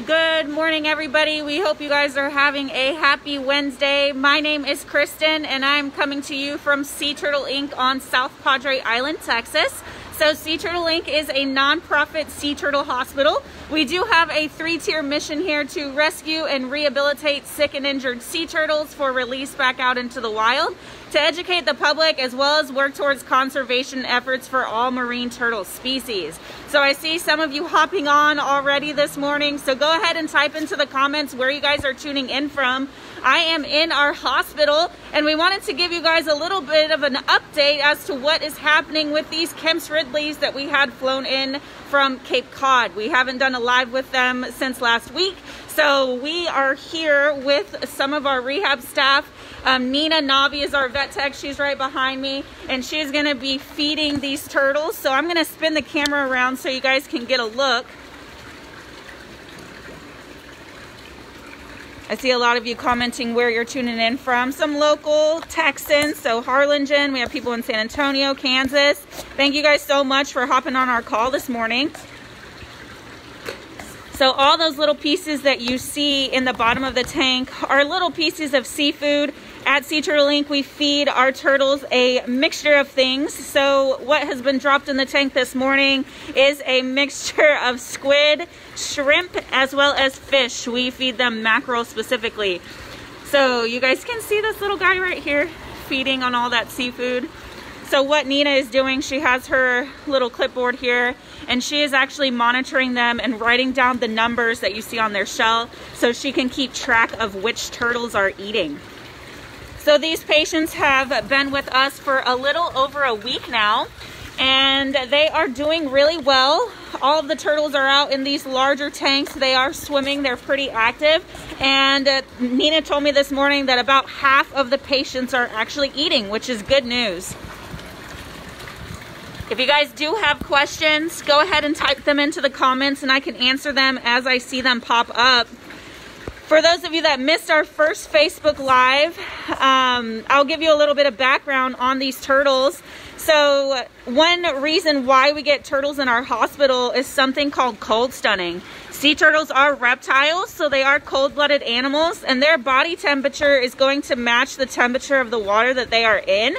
Good morning, everybody. We hope you guys are having a happy Wednesday. My name is Kristen, and I'm coming to you from Sea Turtle Inc. on South Padre Island, Texas. So Sea Turtle Inc. is a nonprofit sea turtle hospital. We do have a 3-tier mission here to rescue and rehabilitate sick and injured sea turtles for release back out into the wild, to educate the public, as well as work towards conservation efforts for all marine turtle species. So I see some of you hopping on already this morning, so go ahead and type into the comments where you guys are tuning in from. I am in our hospital, and we wanted to give you guys a little bit of an update as to what is happening with these Kemps Ridleys that we had flown in from Cape Cod. We haven't done a live with them since last week, so we are here with some of our rehab staff. Nina Navi is our vet tech. She's right behind me, and she's going to be feeding these turtles. So I'm going to spin the camera around so you guys can get a look. I see a lot of you commenting where you're tuning in from. Some local Texans, so Harlingen. We have people in San Antonio, Kansas. Thank you guys so much for hopping on our call this morning. So all those little pieces that you see in the bottom of the tank are little pieces of seafood. At Sea Turtle Inc., we feed our turtles a mixture of things. So what has been dropped in the tank this morning is a mixture of squid, shrimp, as well as fish. We feed them mackerel specifically. So you guys can see this little guy right here feeding on all that seafood. So what Nina is doing, she has her little clipboard here, and she is actually monitoring them and writing down the numbers that you see on their shell so she can keep track of which turtles are eating. So these patients have been with us for a little over a week now, and they are doing really well. All of the turtles are out in these larger tanks. They are swimming. They're pretty active. And Nina told me this morning that about half of the patients are actually eating, which is good news. If you guys do have questions, go ahead and type them into the comments, and I can answer them as I see them pop up. For those of you that missed our first Facebook Live, I'll give you a little bit of background on these turtles. So one reason why we get turtles in our hospital is something called cold stunning. Sea turtles are reptiles, so they are cold-blooded animals, and their body temperature is going to match the temperature of the water that they are in.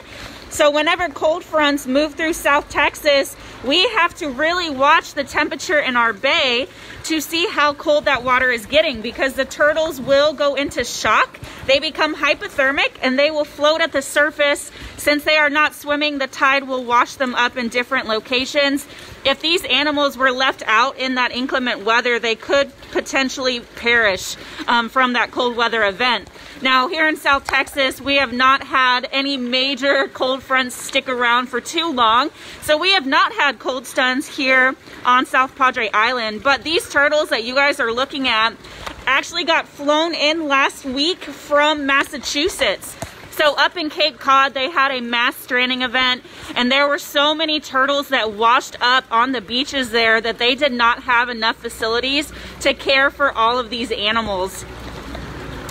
So whenever cold fronts move through South Texas, we have to really watch the temperature in our bay to see how cold that water is getting, because the turtles will go into shock. They become hypothermic and they will float at the surface. Since they are not swimming, the tide will wash them up in different locations. If these animals were left out in that inclement weather, they could potentially perish from that cold weather event. Now, here in South Texas, we have not had any major cold fronts stick around for too long. So we have not had cold stuns here on South Padre Island. But these turtles that you guys are looking at actually got flown in last week from Massachusetts. So up in Cape Cod, they had a mass stranding event, and there were so many turtles that washed up on the beaches there that they did not have enough facilities to care for all of these animals.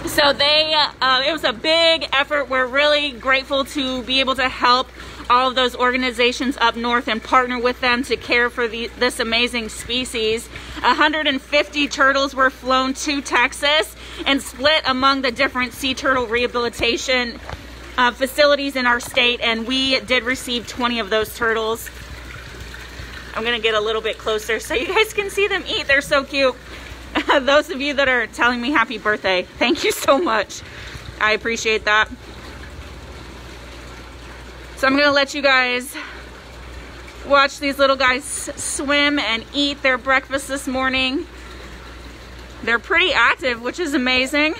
So it was a big effort. We're really grateful to be able to help all of those organizations up north and partner with them to care for this amazing species. 150 turtles were flown to Texas and split among the different sea turtle rehabilitation facilities in our state, and we did receive 20 of those turtles. I'm gonna get a little bit closer so you guys can see them eat. They're so cute. Those of you that are telling me happy birthday, thank you so much. I appreciate that. So I'm gonna let you guys watch these little guys swim and eat their breakfast this morning. They're pretty active, which is amazing.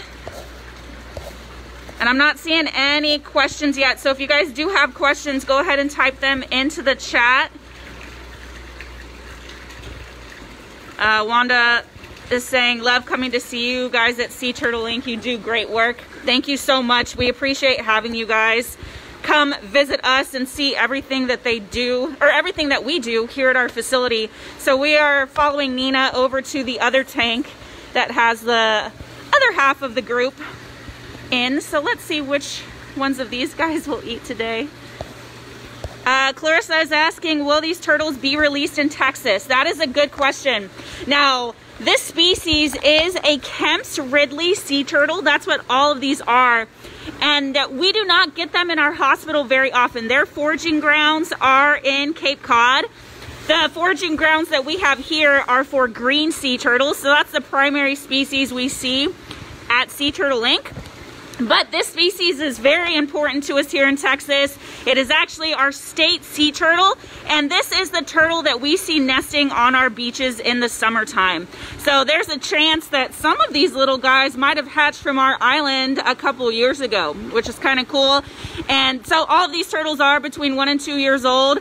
And I'm not seeing any questions yet. So if you guys do have questions, go ahead and type them into the chat. Wanda is saying, love coming to see you guys at Sea Turtle Inc. You do great work. Thank you so much. We appreciate having you guys come visit us and see everything that they do, or everything that we do here at our facility. So we are following Nina over to the other tank that has the other half of the group in. So let's see which ones of these guys will eat today. Clarissa is asking, will these turtles be released in Texas? That is a good question. Now, This species is a Kemps Ridley sea turtle. That's what all of these are. And we do not get them in our hospital very often. Their foraging grounds are in Cape Cod. The foraging grounds that we have here are for green sea turtles. So that's the primary species we see at Sea Turtle Inc. But this species is very important to us here in Texas. It is actually our state sea turtle, and this is the turtle that we see nesting on our beaches in the summertime. So there's a chance that some of these little guys might have hatched from our island a couple years ago, which is kind of cool. And so all of these turtles are between 1 and 2 years old.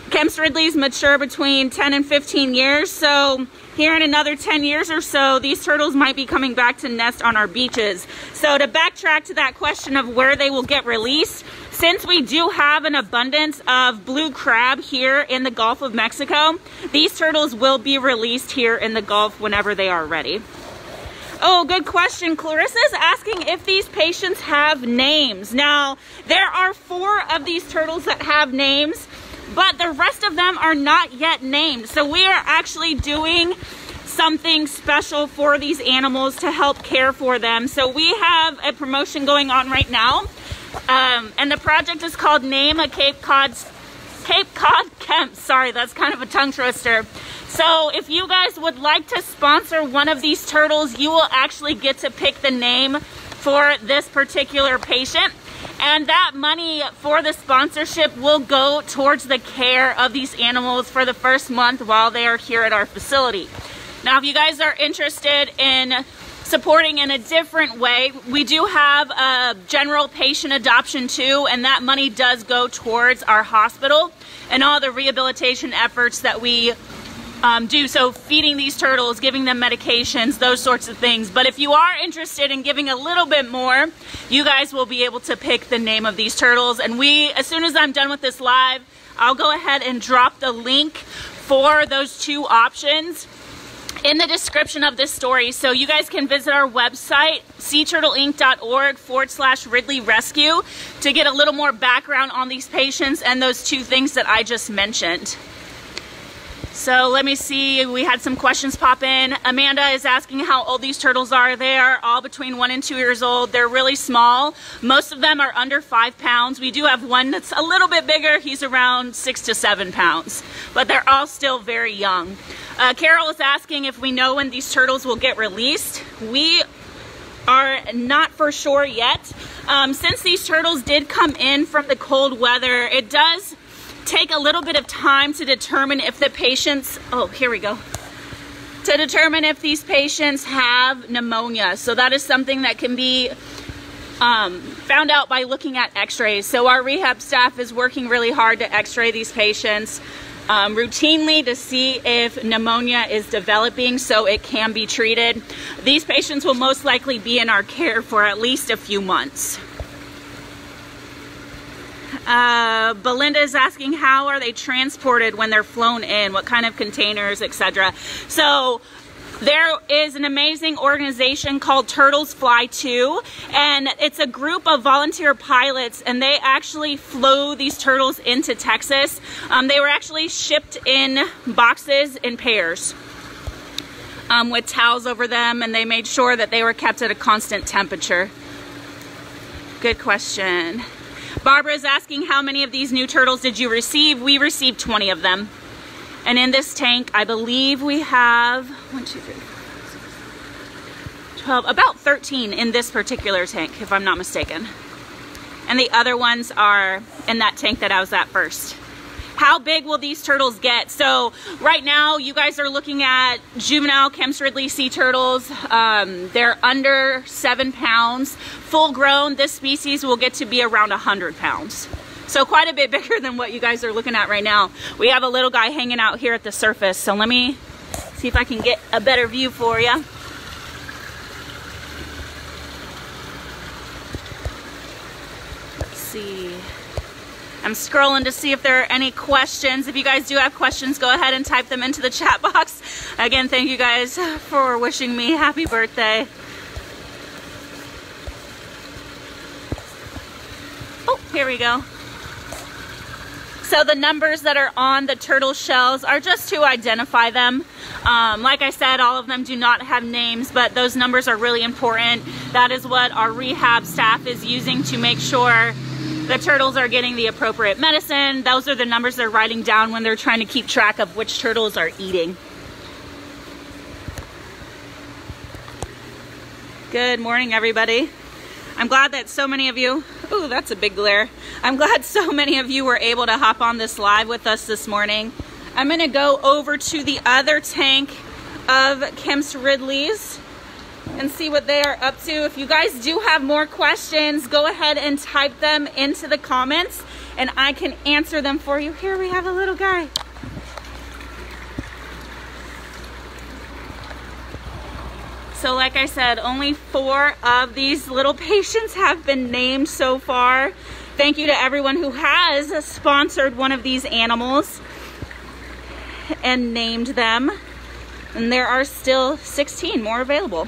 Kemps Ridleys mature between 10 and 15 years. So here in another 10 years or so, these turtles might be coming back to nest on our beaches. So to backtrack to that question of where they will get released, since we do have an abundance of blue crab here in the Gulf of Mexico, these turtles will be released here in the Gulf whenever they are ready. Oh, good question. Clarissa's asking if these patients have names. Now, there are 4 of these turtles that have names, but the rest of them are not yet named. So we are actually doing something special for these animals to help care for them. So we have a promotion going on right now. And the project is called Name a Cape Cod Kemps. Sorry, that's kind of a tongue twister. So if you guys would like to sponsor one of these turtles, you will actually get to pick the name for this particular patient. And that money for the sponsorship will go towards the care of these animals for the first month while they are here at our facility. Now, if you guys are interested in supporting in a different way, we do have a general patient adoption too, and that money does go towards our hospital and all the rehabilitation efforts that we do. So feeding these turtles, giving them medications, those sorts of things. But if you are interested in giving a little bit more, you guys will be able to pick the name of these turtles. And as soon as I'm done with this live, I'll go ahead and drop the link for those 2 options in the description of this story. So you guys can visit our website, seaturtleinc.org/Ridley Rescue, to get a little more background on these patients and those 2 things that I just mentioned. So let me see, we had some questions pop in. Amanda is asking how old these turtles are. They are all between 1 and 2 years old. They're really small. Most of them are under 5 pounds. We do have one that's a little bit bigger. He's around 6 to 7 pounds, but they're all still very young. Carol is asking if we know when these turtles will get released. We are not for sure yet. Since these turtles did come in from the cold weather, it does take a little bit of time to determine if the patients, to determine if these patients have pneumonia. So that is something that can be found out by looking at x-rays. So our rehab staff is working really hard to x-ray these patients routinely to see if pneumonia is developing so it can be treated. These patients will most likely be in our care for at least a few months. Belinda is asking how are they transported when they're flown in, what kind of containers, etc. So there is an amazing organization called Turtles Fly 2, and it's a group of volunteer pilots, and they actually flew these turtles into Texas. They were actually shipped in boxes in pairs with towels over them, and they made sure that they were kept at a constant temperature. Good question. Barbara is asking how many of these new turtles did you receive? We received 20 of them. And in this tank, I believe we have 1, 2, 3, 4, 6, 12, about 13 in this particular tank, if I'm not mistaken. And the other ones are in that tank that I was at first. How big will these turtles get? So right now, you guys are looking at juvenile Kemps Ridley sea turtles. They're under 7 pounds. Full grown, this species will get to be around 100 pounds. So quite a bit bigger than what you guys are looking at right now. We have a little guy hanging out here at the surface. So let me see if I can get a better view for you. Let's see. I'm scrolling to see if there are any questions. If you guys do have questions, go ahead and type them into the chat box. Again, thank you guys for wishing me happy birthday. Oh, here we go. So the numbers that are on the turtle shells are just to identify them. Like I said, all of them do not have names, but those numbers are really important. That is what our rehab staff is using to make sure the turtles are getting the appropriate medicine. Those are the numbers they're writing down when they're trying to keep track of which turtles are eating. Good morning, everybody. I'm glad that so many of you, ooh, that's a big glare. I'm glad so many of you were able to hop on this live with us this morning. I'm gonna go over to the other tank of Kemps Ridley's and see what they are up to. If you guys do have more questions, go ahead and type them into the comments and I can answer them for you. Here we have a little guy. So like I said, only 4 of these little patients have been named so far. Thank you to everyone who has sponsored one of these animals and named them. And there are still 16 more available.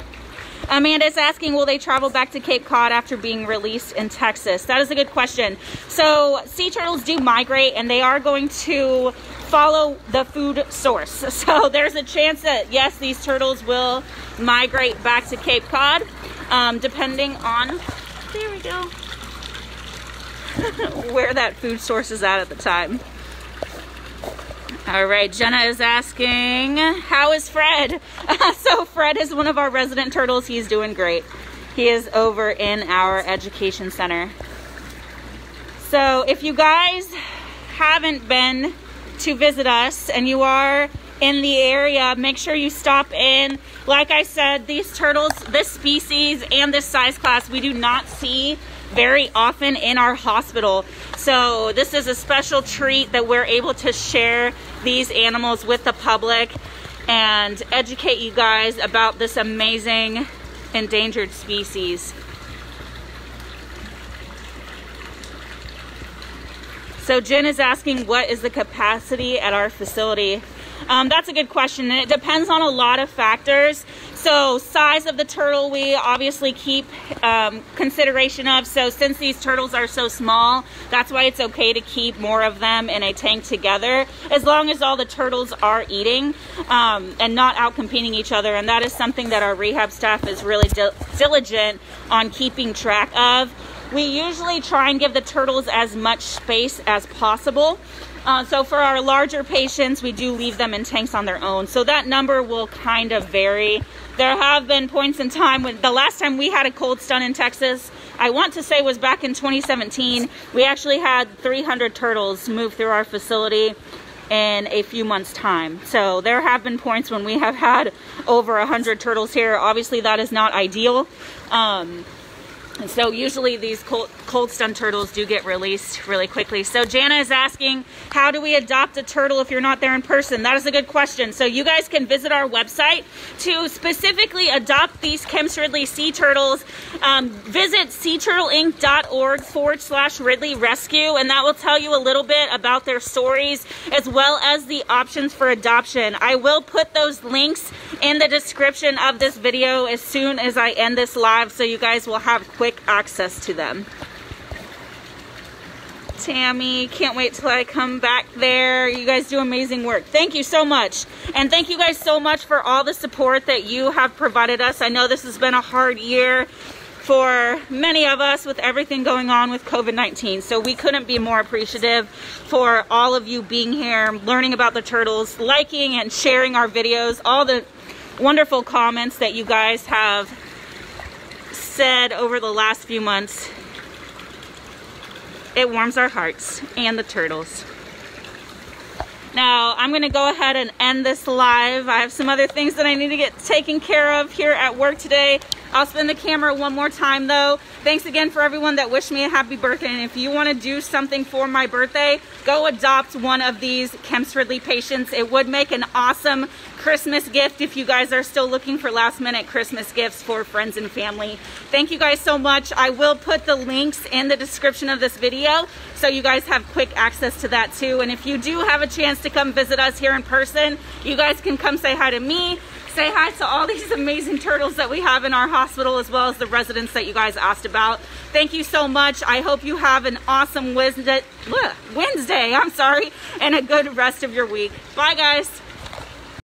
Amanda's asking, will they travel back to Cape Cod after being released in Texas? That is a good question. So sea turtles do migrate and they are going to follow the food source. So there's a chance that yes, these turtles will migrate back to Cape Cod, depending on, there we go, where that food source is at the time. All right, Jenna is asking, how is Fred? So Fred is one of our resident turtles. He's doing great. He is over in our education center. So if you guys haven't been to visit us and you are in the area, make sure you stop in. Like I said, these turtles, this species and this size class, we do not see very often in our hospital. So this is a special treat that we're able to share these animals with the public and educate you guys about this amazing endangered species. So Jen is asking, what is the capacity at our facility? That's a good question, and it depends on a lot of factors. So size of the turtle we obviously keep consideration of. So since these turtles are so small, that's why it's okay to keep more of them in a tank together, as long as all the turtles are eating and not out competing each other. And that is something that our rehab staff is really diligent on keeping track of. We usually try and give the turtles as much space as possible. So for our larger patients, we do leave them in tanks on their own. So that number will kind of vary. There have been points in time when the last time we had a cold stun in Texas, I want to say was back in 2017, we actually had 300 turtles move through our facility in a few months' time. So there have been points when we have had over 100 turtles here. Obviously that is not ideal. And so usually these cold stun turtles do get released really quickly. So Jana is asking, how do we adopt a turtle if you're not there in person? That is a good question. So you guys can visit our website to specifically adopt these Kemps Ridley sea turtles. Visit seaturtleinc.org/Ridley Rescue, and that will tell you a little bit about their stories as well as the options for adoption. I will put those links in the description of this video as soon as I end this live, so you guys will have quick access to them. Tammy, can't wait till I come back there. You guys do amazing work. Thank you so much. And thank you guys so much for all the support that you have provided us. I know this has been a hard year for many of us with everything going on with COVID-19. So we couldn't be more appreciative for all of you being here, learning about the turtles, liking and sharing our videos, all the wonderful comments that you guys have said over the last few months. It warms our hearts and the turtles. Now I'm going to go ahead and end this live. I have some other things that I need to get taken care of here at work today. I'll spin the camera one more time though. Thanks again for everyone that wished me a happy birthday. And if you want to do something for my birthday, go adopt one of these Kemps Ridley patients. It would make an awesome Christmas gift if you guys are still looking for last minute Christmas gifts for friends and family. Thank you guys so much. I will put the links in the description of this video so you guys have quick access to that too. And if you do have a chance to come visit us here in person, you guys can come say hi to me. Say hi to all these amazing turtles that we have in our hospital, as well as the residents that you guys asked about. Thank you so much. I hope you have an awesome Wednesday, and a good rest of your week. Bye guys.